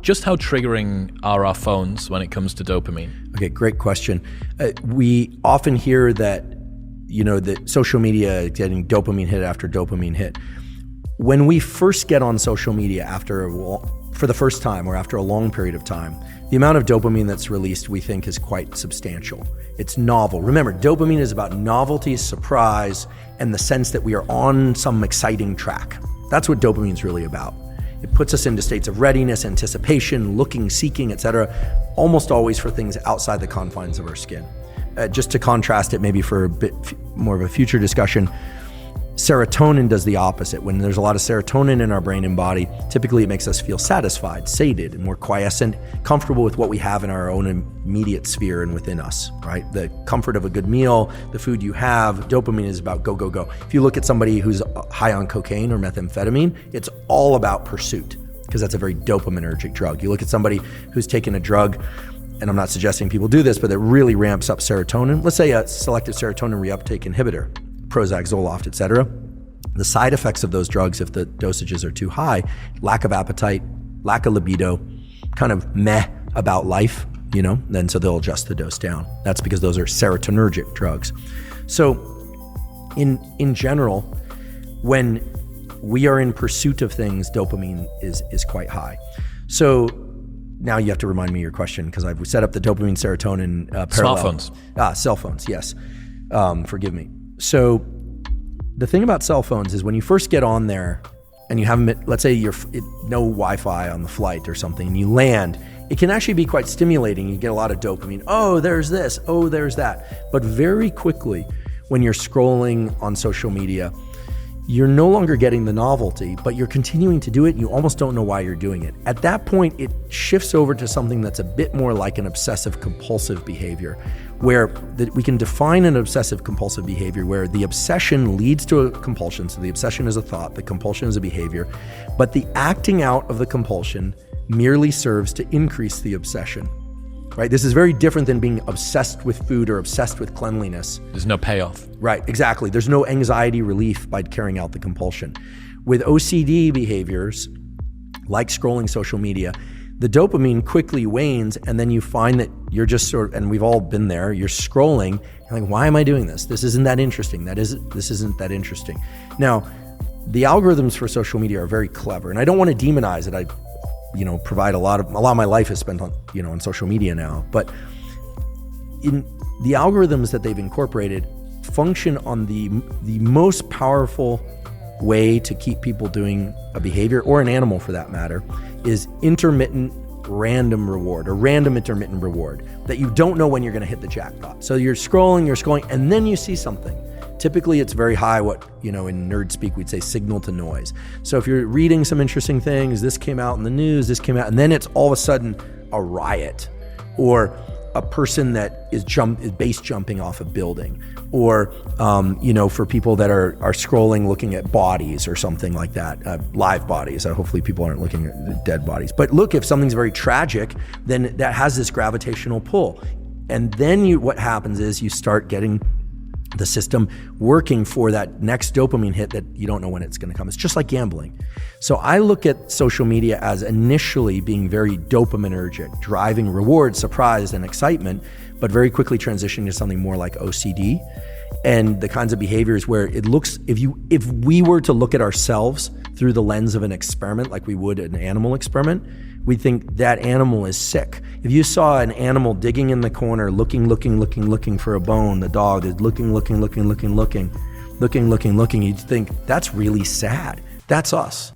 just how triggering are our phones when it comes to dopamine? Okay, great question. We often hear that, that social media getting dopamine hit after dopamine hit. When we first get on social media for the first time or after a long period of time, the amount of dopamine that's released, we think, is quite substantial. It's novel. Remember, dopamine is about novelty, surprise, and the sense that we are on some exciting track. That's what dopamine is really about. It puts us into states of readiness, anticipation, looking, seeking, etc., almost always for things outside the confines of our skin. Just to contrast it maybe for a bit more of a future discussion, serotonin does the opposite. When there's a lot of serotonin in our brain and body, typically it makes us feel satisfied, sated, and more quiescent, comfortable with what we have in our own immediate sphere and within us, right? The comfort of a good meal, the food you have. Dopamine is about go, go, go. If you look at somebody who's high on cocaine or methamphetamine, it's all about pursuit, because that's a very dopaminergic drug. You look at somebody who's taken a drug, and I'm not suggesting people do this, but it really ramps up serotonin. Let's say a selective serotonin reuptake inhibitor, Prozac, Zoloft, etc. The side effects of those drugs, if the dosages are too high, lack of appetite, lack of libido, kind of meh about life, then so they'll adjust the dose down. That's because those are serotonergic drugs. So in general, when we are in pursuit of things, dopamine is quite high. So now you have to remind me your question, because I've set up the dopamine serotonin parallel. Smartphones. Cell phones, yes. Forgive me. So the thing about cell phones is when you first get on there and you haven't, let's say no Wi-Fi on the flight or something, and you land, it can actually be quite stimulating. You get a lot of dopamine. Oh, there's this. Oh, there's that. But very quickly, when you're scrolling on social media, you're no longer getting the novelty, but you're continuing to do it. And you almost don't know why you're doing it. At that point, it shifts over to something that's a bit more like an obsessive compulsive behavior, where we can define an obsessive compulsive behavior where the obsession leads to a compulsion. So the obsession is a thought, the compulsion is a behavior, but the acting out of the compulsion merely serves to increase the obsession, right? This is very different than being obsessed with food or obsessed with cleanliness. There's no payoff. Right, exactly. There's no anxiety relief by carrying out the compulsion. With OCD behaviors, like scrolling social media, the dopamine quickly wanes, and then you find that you're just and we've all been there, you're scrolling, you're like, why am I doing this? This isn't that interesting. This isn't that interesting. Now, the algorithms for social media are very clever, and I don't want to demonize it. I provide a lot of my life is spent on, on social media now, but in the algorithms that they've incorporated function on the most powerful way to keep people doing a behavior, or an animal for that matter, is intermittent random reward, or random intermittent reward, that you don't know when you're going to hit the jackpot. So you're scrolling, and then you see something. Typically, it's very high, what, in nerd speak, we'd say signal to noise. So if you're reading some interesting things, this came out in the news, and then it's all of a sudden a riot, or a person that is base jumping off a building, or for people that are scrolling looking at bodies or something like that, live bodies. Hopefully people aren't looking at dead bodies. But look, if something's very tragic, then that has this gravitational pull. And then what happens is you start getting the system working for that next dopamine hit that you don't know when it's going to come. It's just like gambling. So I look at social media as initially being very dopaminergic, driving reward, surprise, and excitement, but very quickly transitioning to something more like OCD and the kinds of behaviors where it looks, if we were to look at ourselves through the lens of an experiment, like we would an animal experiment, we think that animal is sick. If you saw an animal digging in the corner, looking for a bone, the dog is looking, you'd think that's really sad. That's us.